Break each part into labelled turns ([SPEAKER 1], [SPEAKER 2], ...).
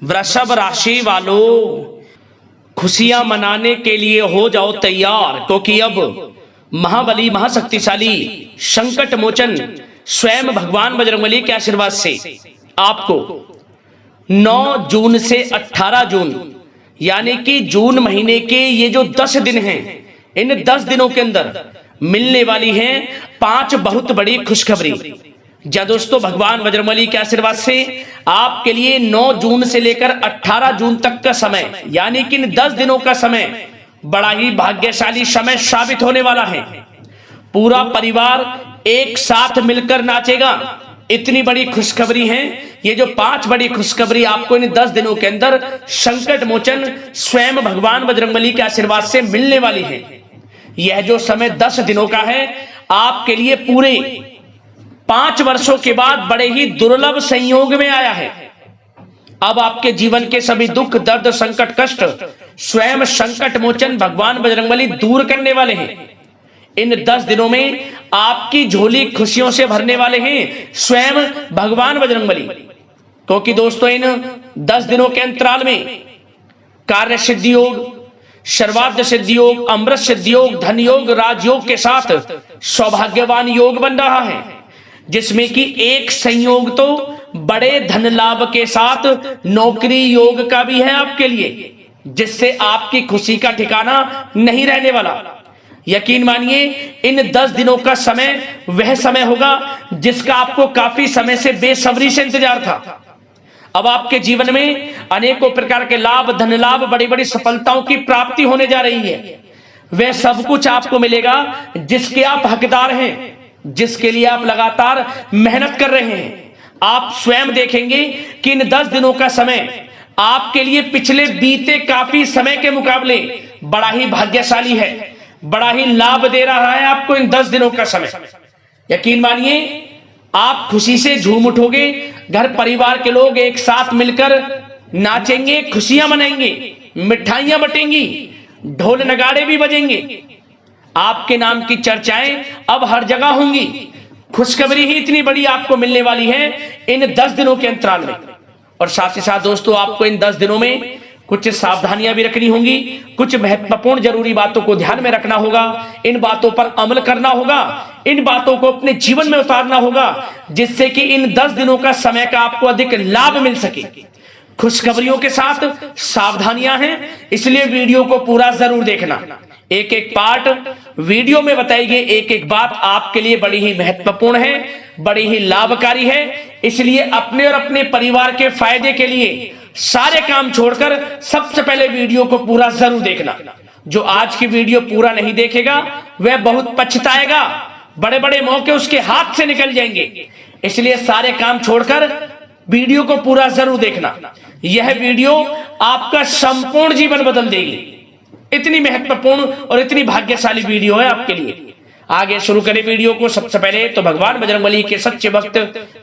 [SPEAKER 1] वृषभ राशि वालों, खुशियां मनाने के लिए हो जाओ तैयार, क्योंकि अब महाबली महाशक्तिशाली संकट मोचन स्वयं भगवान बजरंगबली के आशीर्वाद से आपको 9 जून से 18 जून यानी कि जून महीने के ये जो 10 दिन हैं, इन 10 दिनों के अंदर मिलने वाली हैं 5 बहुत बड़ी खुशखबरी। जा दोस्तों, भगवान बजरंगबली के आशीर्वाद से आपके लिए 9 जून से लेकर 18 जून तक का समय यानी कि इन 10 दिनों का समय बड़ा ही भाग्यशाली समय साबित होने वाला है। पूरा परिवार एक साथ मिलकर नाचेगा, इतनी बड़ी खुशखबरी है। ये जो 5 बड़ी खुशखबरी आपको इन 10 दिनों के अंदर संकट मोचन स्वयं भगवान बजरंगबली के आशीर्वाद से मिलने वाली है। यह जो समय 10 दिनों का है आपके लिए पूरे 5 वर्षों के बाद बड़े ही दुर्लभ संयोग में आया है। अब आपके जीवन के सभी दुख दर्द संकट कष्ट स्वयं संकट मोचन भगवान बजरंगबली दूर करने वाले हैं। इन 10 दिनों में आपकी झोली खुशियों से भरने वाले हैं स्वयं भगवान बजरंगबली, क्योंकि दोस्तों इन 10 दिनों के अंतराल में कार्य सिद्धि योग, सर्वार्थ सिद्धि योग, अमृत सिद्धि योग, धन योग, राजयोग के साथ सौभाग्यवान योग बन रहा है, जिसमें कि एक संयोग तो बड़े धन लाभ के साथ नौकरी योग का भी है आपके लिए, जिससे आपकी खुशी का ठिकाना नहीं रहने वाला। यकीन मानिए इन 10 दिनों का समय वह समय होगा जिसका आपको काफी समय से बेसब्री से इंतजार था। अब आपके जीवन में अनेकों प्रकार के लाभ, धन लाभ, बड़ी बड़ी सफलताओं की प्राप्ति होने जा रही है। वह सब कुछ आपको मिलेगा जिसके आप हकदार हैं, जिसके लिए आप लगातार मेहनत कर रहे हैं। आप स्वयं देखेंगे कि इन 10 दिनों का समय आपके लिए पिछले बीते काफी समय के मुकाबले बड़ा ही भाग्यशाली है, बड़ा ही लाभ दे रहा है आपको इन 10 दिनों का समय। यकीन मानिए आप खुशी से झूम उठोगे, घर परिवार के लोग एक साथ मिलकर नाचेंगे, खुशियां मनाएंगे, मिठाइयां बटेंगी, ढोल नगाड़े भी बजेंगे। आपके नाम की चर्चाएं अब हर जगह होंगी। खुशखबरी ही इतनी बड़ी आपको मिलने वाली है इन 10 दिनों के अंतराल में। और साथ ही साथ दोस्तों आपको इन 10 दिनों में कुछ सावधानियां भी रखनी होंगी, कुछ महत्वपूर्ण जरूरी बातों को ध्यान में रखना होगा, इन बातों पर अमल करना होगा, इन बातों को अपने जीवन में उतारना होगा, जिससे कि इन 10 दिनों का समय का आपको अधिक लाभ मिल सके। खुशखबरियों के साथ सावधानियां हैं, इसलिए वीडियो को पूरा जरूर देखना। एक एक पार्ट वीडियो में बताई गई एक एक बात आपके लिए बड़ी ही महत्वपूर्ण है, बड़ी ही लाभकारी है। इसलिए अपने और अपने परिवार के फायदे के लिए सारे काम छोड़कर सबसे पहले वीडियो को पूरा जरूर देखना। जो आज की वीडियो पूरा नहीं देखेगा वह बहुत पछताएगा, बड़े बड़े मौके उसके हाथ से निकल जाएंगे। इसलिए सारे काम छोड़कर वीडियो को पूरा जरूर देखना। यह वीडियो आपका संपूर्ण जीवन बदल देगी। इतनी महत्वपूर्ण और इतनी भाग्यशाली वीडियो है आपके लिए। आगे शुरू करें वीडियो को। सबसे पहले तो भगवान बजरंगबली के सच्चे भक्त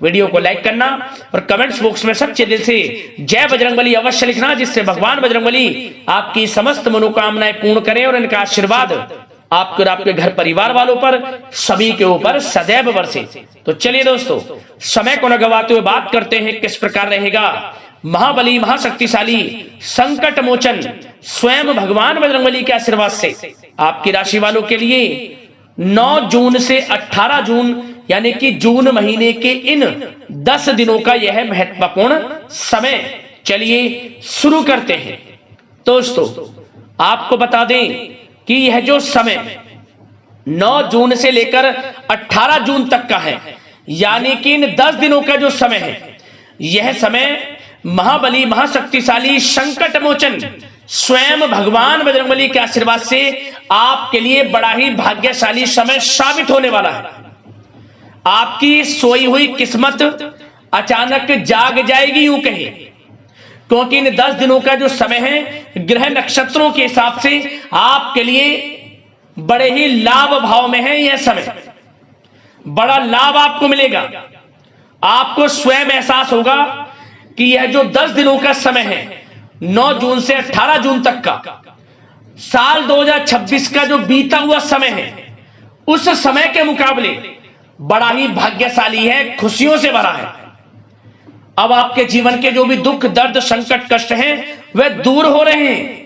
[SPEAKER 1] वीडियो को लाइक करना और कमेंट्स बॉक्स में सच्चे दिल से जय बजरंगबली अवश्य लिखना, जिससे भगवान बजरंगबली आपकी समस्त मनोकामनाएं पूर्ण करें और इनका आशीर्वाद आपके और आपके घर परिवार वालों पर सभी के ऊपर सदैव बरसे। तो चलिए दोस्तों, समय को न गवाते हुए बात करते हैं किस प्रकार रहेगा महाबली महाशक्तिशाली संकट मोचन स्वयं भगवान बजरंगबली के आशीर्वाद से आपकी राशि वालों के लिए 9 जून से 18 जून यानी कि जून महीने के इन 10 दिनों का यह महत्वपूर्ण समय। चलिए शुरू करते हैं। दोस्तों आपको बता दें कि यह जो समय 9 जून से लेकर 18 जून तक का है, यानी कि इन 10 दिनों का जो समय है, यह समय महाबली महाशक्तिशाली संकट मोचन स्वयं भगवान बजरंगबली के आशीर्वाद से आपके लिए बड़ा ही भाग्यशाली समय साबित होने वाला है। आपकी सोई हुई किस्मत अचानक जाग जाएगी यूं कहे, क्योंकि इन 10 दिनों का जो समय है ग्रह नक्षत्रों के हिसाब से आपके लिए बड़े ही लाभ भाव में है। यह समय बड़ा लाभ आपको मिलेगा। आपको स्वयं एहसास होगा कि यह जो 10 दिनों का समय है 9 जून से 18 जून तक का साल 2026 का जो बीता हुआ समय है, उस समय के मुकाबले बड़ा ही भाग्यशाली है, खुशियों से भरा है। अब आपके जीवन के जो भी दुख, दर्द, संकट, कष्ट हैं वे दूर हो रहे हैं।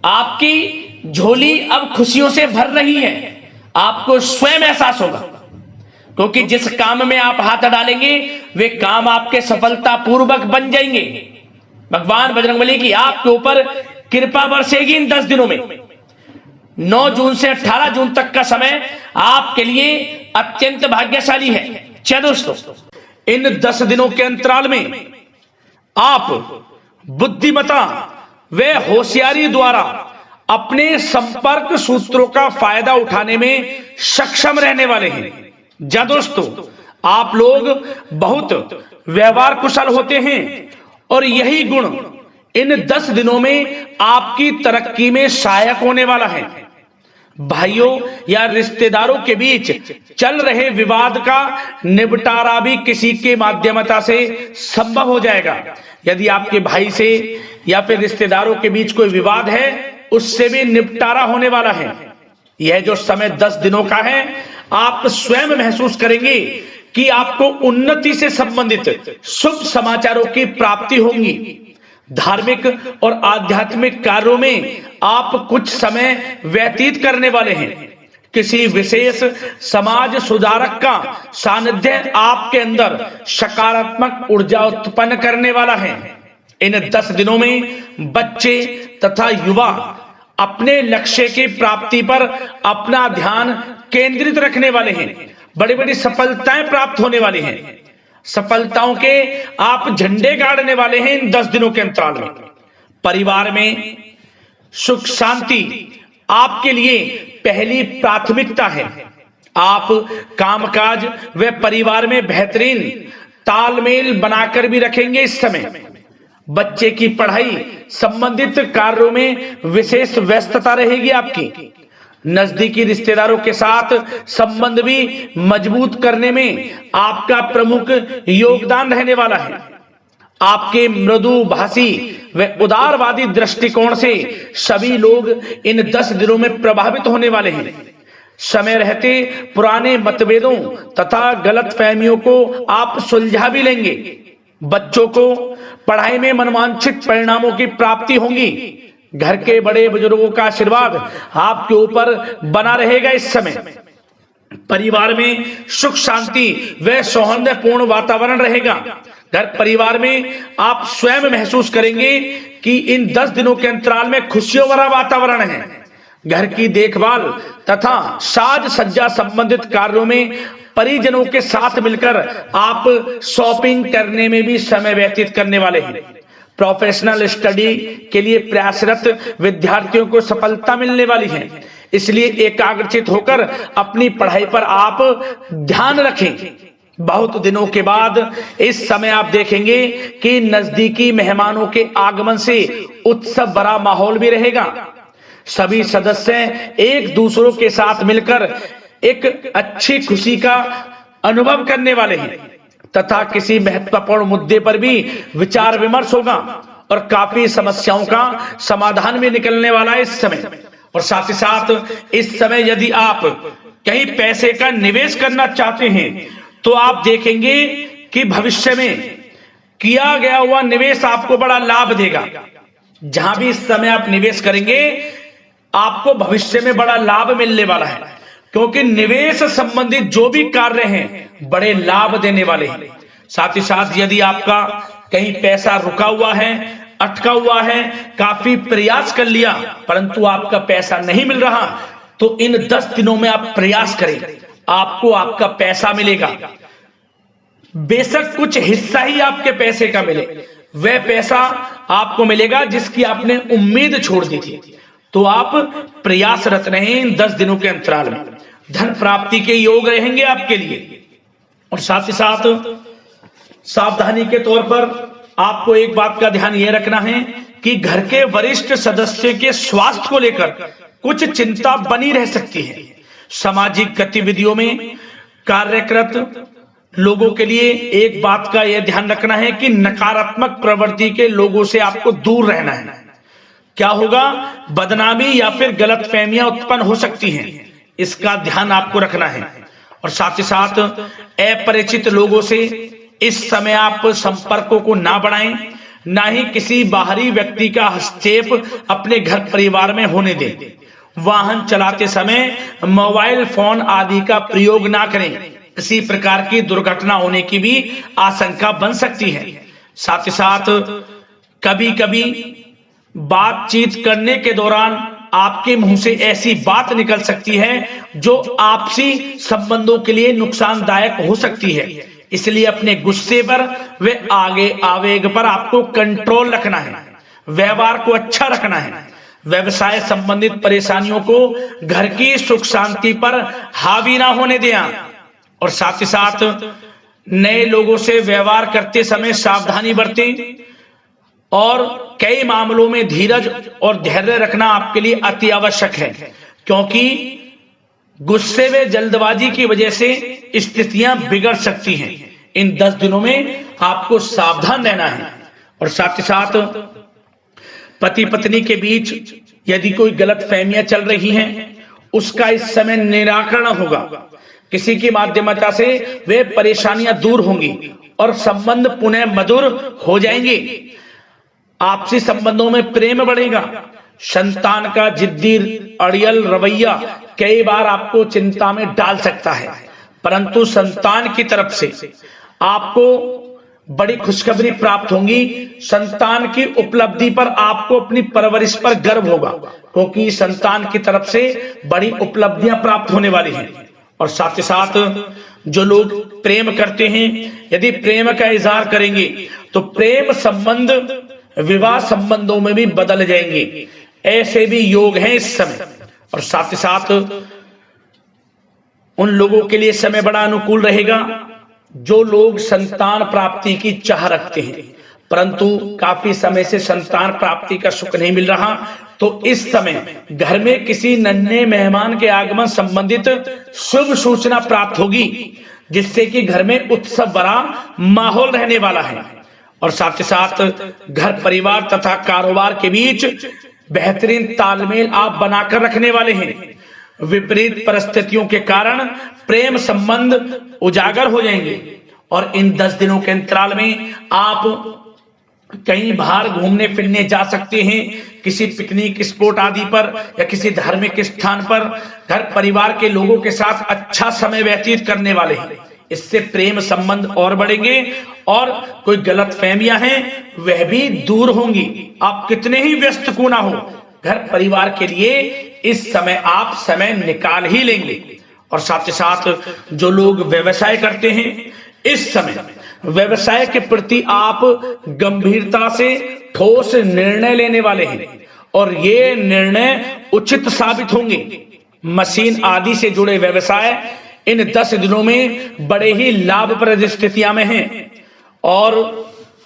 [SPEAKER 1] आपकी झोली अब खुशियों से भर रही है। आपको स्वयं एहसास होगा, क्योंकि जिस काम में आप हाथ डालेंगे वे काम आपके सफलतापूर्वक बन जाएंगे। भगवान बजरंगबली की आपके ऊपर कृपा बरसेगी इन 10 दिनों में। 9 जून से 18 जून तक का समय आपके लिए अत्यंत भाग्यशाली है। चलो दोस्तों, इन 10 दिनों के अंतराल में आप बुद्धिमता व होशियारी द्वारा अपने संपर्क सूत्रों का फायदा उठाने में सक्षम रहने वाले हैं। जा दोस्तों, आप लोग बहुत व्यवहार कुशल होते हैं और यही गुण इन 10 दिनों में आपकी तरक्की में सहायक होने वाला है। भाइयों या रिश्तेदारों के बीच चल रहे विवाद का निपटारा भी किसी के माध्यमता से संभव हो जाएगा। यदि आपके भाई से या फिर रिश्तेदारों के बीच कोई विवाद है, उससे भी निपटारा होने वाला है। यह जो समय 10 दिनों का है, आप स्वयं महसूस करेंगे कि आपको उन्नति से संबंधित शुभ समाचारों की प्राप्ति होगी। धार्मिक और आध्यात्मिक कार्यों में आप कुछ समय व्यतीत करने वाले हैं। किसी विशेष समाज सुधारक का सानिध्य आपके अंदर सकारात्मक ऊर्जा उत्पन्न करने वाला है। इन 10 दिनों में बच्चे तथा युवा अपने लक्ष्य की प्राप्ति पर अपना ध्यान केंद्रित रखने वाले हैं। बड़ी बड़ी सफलताएं प्राप्त होने वाली हैं। सफलताओं के आप झंडे गाड़ने वाले हैं इन 10 दिनों के अंतराल में। परिवार में सुख शांति आपके लिए पहली प्राथमिकता है। आप कामकाज व परिवार में बेहतरीन तालमेल बनाकर भी रखेंगे। इस समय बच्चे की पढ़ाई संबंधित कार्यों में विशेष व्यस्तता रहेगी आपकी। नजदीकी रिश्तेदारों के साथ संबंध भी मजबूत करने में आपका प्रमुख योगदान रहने वाला है। आपके मृदु भाषी व उदारवादी दृष्टिकोण से सभी लोग इन 10 दिनों में प्रभावित होने वाले हैं। समय रहते पुराने मतभेदों तथा गलतफहमियों को आप सुलझा भी लेंगे। बच्चों को पढ़ाई में मनवांछित परिणामों की प्राप्ति होगी। घर के बड़े बुजुर्गों का आशीर्वाद आपके ऊपर बना रहेगा। इस समय परिवार में सुख शांति व सौहार्दपूर्ण वातावरण रहेगा। घर परिवार में आप स्वयं महसूस करेंगे कि इन 10 दिनों के अंतराल में खुशियों भरा वातावरण है। घर की देखभाल तथा साज सज्जा संबंधित कार्यों में परिजनों के साथ मिलकर आप शॉपिंग करने में भी समय व्यतीत करने वाले हैं। प्रोफेशनल स्टडी के लिए प्रयासरत विद्यार्थियों को सफलता मिलने वाली है। इसलिए एकाग्रचित होकर अपनी पढ़ाई पर आप ध्यान रखें। बहुत दिनों के बाद इस समय आप देखेंगे कि नजदीकी मेहमानों के आगमन से उत्सव भरा माहौल भी रहेगा। सभी सदस्य एक दूसरों के साथ मिलकर एक अच्छी खुशी का अनुभव करने वाले हैं तथा किसी महत्वपूर्ण मुद्दे पर भी विचार विमर्श होगा और काफी समस्याओं का समाधान भी निकलने वाला है इस समय। और साथ ही साथ इस समय यदि आप कहीं पैसे का निवेश करना चाहते हैं तो आप देखेंगे कि भविष्य में किया गया हुआ निवेश आपको बड़ा लाभ देगा। जहां भी इस समय आप निवेश करेंगे आपको भविष्य में बड़ा लाभ मिलने वाला है, क्योंकि निवेश संबंधित जो भी कार्य हैं बड़े लाभ देने वाले हैं। साथ ही साथ यदि आपका कहीं पैसा रुका हुआ है, अटका हुआ है, काफी प्रयास कर लिया परंतु आपका पैसा नहीं मिल रहा, तो इन 10 दिनों में आप प्रयास करें, आपको आपका पैसा मिलेगा। बेशक कुछ हिस्सा ही आपके पैसे का मिले, वह पैसा आपको मिलेगा जिसकी आपने उम्मीद छोड़ दी थी। तो आप प्रयासरत रहें इन 10 दिनों के अंतराल में। धन प्राप्ति के योग रहेंगे आपके लिए। और साथ ही साथ सावधानी के तौर पर आपको एक बात का ध्यान यह रखना है कि घर के वरिष्ठ सदस्य के स्वास्थ्य को लेकर कुछ चिंता बनी रह सकती है। सामाजिक गतिविधियों में कार्यरत लोगों के लिए एक बात का यह ध्यान रखना है कि नकारात्मक प्रवृत्ति के लोगों से आपको दूर रहना है। क्या होगा, बदनामी या फिर गलतफहमियां उत्पन्न हो सकती हैं, इसका ध्यान आपको रखना है। और साथ ही साथ अपरिचित लोगों से
[SPEAKER 2] इस समय आप संपर्कों को ना बढ़ाएं, ना ही किसी बाहरी व्यक्ति का हस्तक्षेप अपने घर परिवार में होने दें। वाहन चलाते समय मोबाइल फोन आदि का प्रयोग ना करें, किसी प्रकार की दुर्घटना होने की भी आशंका बन सकती है। साथ ही साथ कभी कभी बातचीत करने के दौरान आपके मुंह से ऐसी बात निकल सकती है जो आपसी संबंधों के लिए नुकसानदायक हो सकती है। इसलिए अपने गुस्से पर व आगे आवेग पर आपको कंट्रोल रखना है, व्यवहार को अच्छा रखना है। व्यवसाय संबंधित परेशानियों को घर की सुख शांति पर हावी ना होने दें। और साथ ही साथ नए लोगों से व्यवहार करते समय सावधानी बरतें और कई मामलों में धीरज और धैर्य रखना आपके लिए अति आवश्यक है, क्योंकि गुस्से में जल्दबाजी की वजह से स्थितियां बिगड़ सकती हैं। इन 10 दिनों में आपको सावधान रहना है। और साथ ही साथ पति पत्नी के बीच यदि कोई गलत फहमियां चल रही हैं, उसका इस समय निराकरण होगा। किसी की माध्यमता से वे परेशानियां दूर होंगी और संबंध पुनः मधुर हो जाएंगे। आपसी संबंधों में प्रेम बढ़ेगा। संतान का जिद्दी अड़ियल रवैया कई बार आपको चिंता में डाल सकता है, परंतु संतान की तरफ से आपको बड़ी खुशखबरी प्राप्त होगी। संतान की उपलब्धि पर आपको अपनी परवरिश पर गर्व होगा, क्योंकि संतान की तरफ से बड़ी उपलब्धियां प्राप्त होने वाली हैं। और साथ ही साथ जो लोग प्रेम करते हैं, यदि प्रेम का इजहार करेंगे तो प्रेम संबंध विवाह संबंधों में भी बदल जाएंगे। ऐसे भी योग हैं इस समय। और साथ ही साथ उन लोगों के लिए समय बड़ा अनुकूल रहेगा जो लोग संतान प्राप्ति की चाह रखते हैं, परंतु काफी समय से संतान प्राप्ति का सुख नहीं मिल रहा, तो इस समय घर में किसी नन्हे मेहमान के आगमन संबंधित शुभ सूचना प्राप्त होगी, जिससे कि घर में उत्सव भरा माहौल रहने वाला है। और साथ ही साथ घर परिवार तथा कारोबार के बीच बेहतरीन तालमेल आप बनाकर रखने वाले हैं। विपरीत परिस्थितियों के कारण प्रेम संबंध उजागर हो जाएंगे और इन 10 दिनों के अंतराल में आप कहीं बाहर घूमने फिरने जा सकते हैं, किसी पिकनिक स्पॉट आदि पर या किसी धार्मिक स्थान पर घर परिवार के लोगों के साथ अच्छा समय व्यतीत करने वाले हैं। इससे प्रेम संबंध और बढ़ेंगे और कोई गलत फहमियां हैं वह भी दूर होंगी। आप कितने ही व्यस्त क्यों ना हो, घर परिवार के लिए इस समय आप समय निकाल ही लेंगे। और साथ ही साथ जो लोग व्यवसाय करते हैं, इस समय व्यवसाय के प्रति आप गंभीरता से ठोस निर्णय लेने वाले हैं और ये निर्णय उचित साबित होंगे। मशीन आदि से जुड़े व्यवसाय इन 10 दिनों में बड़े ही लाभप्रद स्थितियां में हैं। और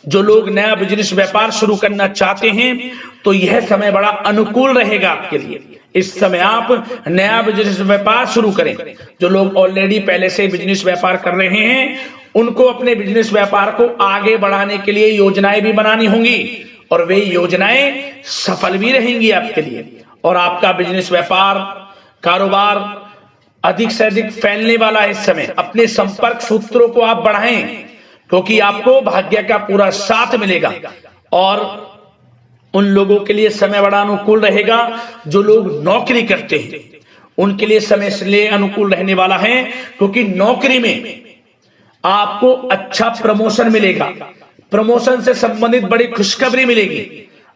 [SPEAKER 2] जो लोग नया बिजनेस व्यापार शुरू करना चाहते हैं तो यह समय बड़ा अनुकूल रहेगा आपके लिए। इस समय आप नया बिजनेस व्यापार शुरू करें। जो लोग ऑलरेडी पहले से बिजनेस व्यापार कर रहे हैं, उनको अपने बिजनेस व्यापार को आगे बढ़ाने के लिए योजनाएं भी बनानी होंगी और वे योजनाएं सफल भी रहेंगी आपके लिए। और आपका बिजनेस व्यापार कारोबार अधिक से अधिक फैलने वाला है। इस समय अपने संपर्क सूत्रों को आप बढ़ाएं, क्योंकि आपको भाग्य का पूरा साथ मिलेगा। और उन लोगों के लिए समय बड़ा अनुकूल रहेगा जो लोग नौकरी करते हैं, उनके लिए समय इसलिए अनुकूल रहने वाला है क्योंकि नौकरी में आपको अच्छा प्रमोशन मिलेगा। प्रमोशन से संबंधित बड़ी खुशखबरी मिलेगी,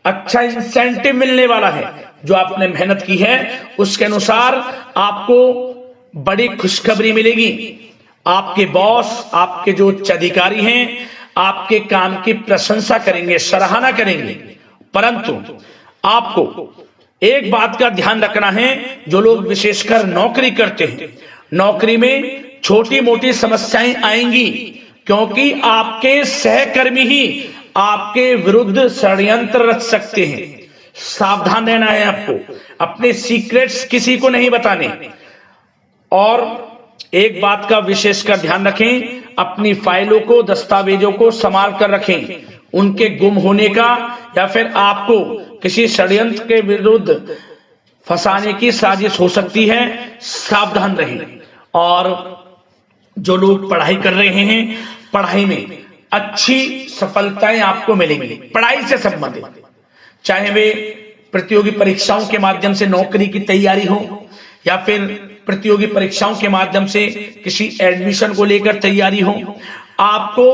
[SPEAKER 2] अच्छा इंसेंटिव मिलने वाला है। जो आपने मेहनत की है उसके अनुसार आपको बड़ी खुशखबरी मिलेगी। आपके बॉस, आपके जो उच्च अधिकारी हैं, आपके काम की प्रशंसा करेंगे, सराहना करेंगे। परंतु आपको एक बात का ध्यान रखना है, जो लोग विशेषकर नौकरी करते हैं, नौकरी में छोटी मोटी समस्याएं आएंगी, क्योंकि आपके सहकर्मी ही आपके विरुद्ध षड्यंत्र रच सकते हैं। सावधान रहना है आपको, अपने सीक्रेट्स किसी को नहीं बताने। और एक बात का विशेषकर ध्यान रखें, अपनी फाइलों को, दस्तावेजों को संभाल कर रखें। उनके गुम होने का या फिर आपको किसी षड्यंत्र के विरुद्ध फंसाने की साजिश हो सकती है, सावधान रहें। और जो लोग पढ़ाई कर रहे हैं, पढ़ाई में अच्छी सफलताएं आपको मिलेंगी पढ़ाई से संबंधित, चाहे वे प्रतियोगी परीक्षाओं के माध्यम से नौकरी की तैयारी हो या फिर प्रतियोगी परीक्षाओं के माध्यम से किसी एडमिशन को लेकर तैयारी हो। आपको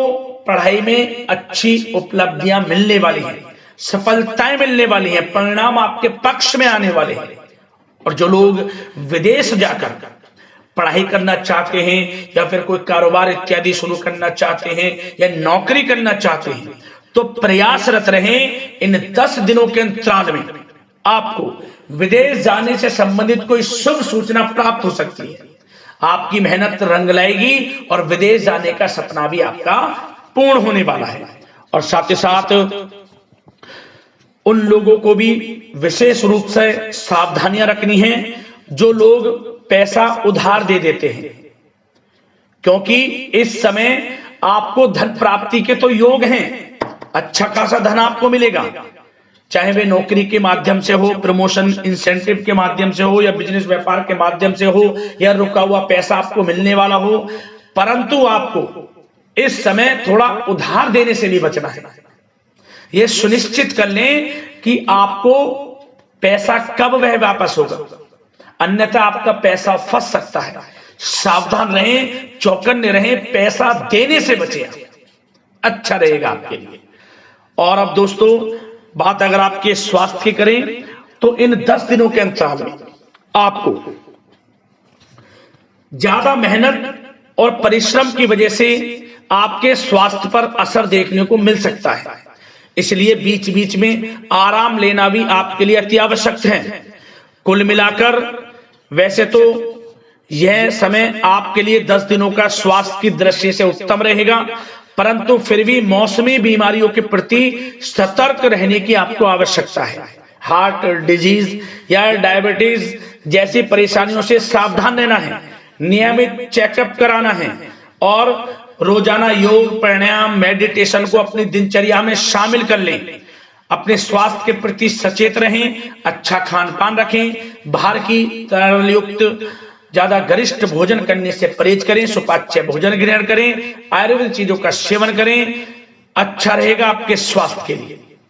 [SPEAKER 2] पढ़ाई में अच्छी उपलब्धियां मिलने वाली हैं, सफलताएं मिलने वाली हैं, परिणाम आपके पक्ष में आने वाले हैं। और जो लोग विदेश जाकर पढ़ाई करना चाहते हैं या फिर कोई कारोबार इत्यादि शुरू करना चाहते हैं या नौकरी करना चाहते हैं, तो प्रयासरत रहें। इन 10 दिनों के अंतराल में आपको विदेश जाने से संबंधित कोई शुभ सूचना प्राप्त हो सकती है। आपकी मेहनत रंग लाएगी और विदेश जाने का सपना भी आपका पूर्ण होने वाला है। और साथ ही साथ उन लोगों को भी विशेष रूप से सावधानियां रखनी है जो लोग पैसा उधार दे देते हैं, क्योंकि इस समय आपको धन प्राप्ति के तो योग हैं, अच्छा खासा धन आपको मिलेगा, चाहे वे नौकरी के माध्यम से हो, प्रमोशन इंसेंटिव के माध्यम से हो, या बिजनेस व्यापार के माध्यम से हो, या रुका हुआ पैसा आपको मिलने वाला हो। परंतु आपको इस समय थोड़ा उधार देने से भी बचना है। यह सुनिश्चित कर लें कि आपको पैसा कब वह वापस होगा, अन्यथा आपका पैसा फंस सकता है। सावधान रहें, चौकन्ने रहें, पैसा देने से बचें, अच्छा रहेगा आपके लिए। और अब दोस्तों बात अगर आपके स्वास्थ्य की करें तो इन 10 दिनों के अंतराल में आपको ज्यादा मेहनत और परिश्रम की वजह से आपके स्वास्थ्य पर असर देखने को मिल सकता है, इसलिए बीच बीच में आराम लेना भी आपके लिए अति आवश्यक है। कुल मिलाकर वैसे तो यह समय आपके लिए 10 दिनों का स्वास्थ्य की दृष्टि से उत्तम रहेगा, परंतु फिर भी मौसमी बीमारियों के प्रति सतर्क रहने की आपको आवश्यकता है। हार्ट डिजीज या डायबिटीज जैसी परेशानियों से सावधान रहना है, नियमित चेकअप कराना है और रोजाना योग, प्राणायाम, मेडिटेशन को अपनी दिनचर्या में शामिल कर लें। अपने स्वास्थ्य के प्रति सचेत रहें, अच्छा खान पान रखें, बाहर की तरल युक्त ज्यादा गरिष्ठ भोजन करने से परहेज करें, सुपाच्य भोजन ग्रहण करें, आयुर्वेदिक चीजों का सेवन करें, अच्छा रहेगा आपके स्वास्थ्य के लिए।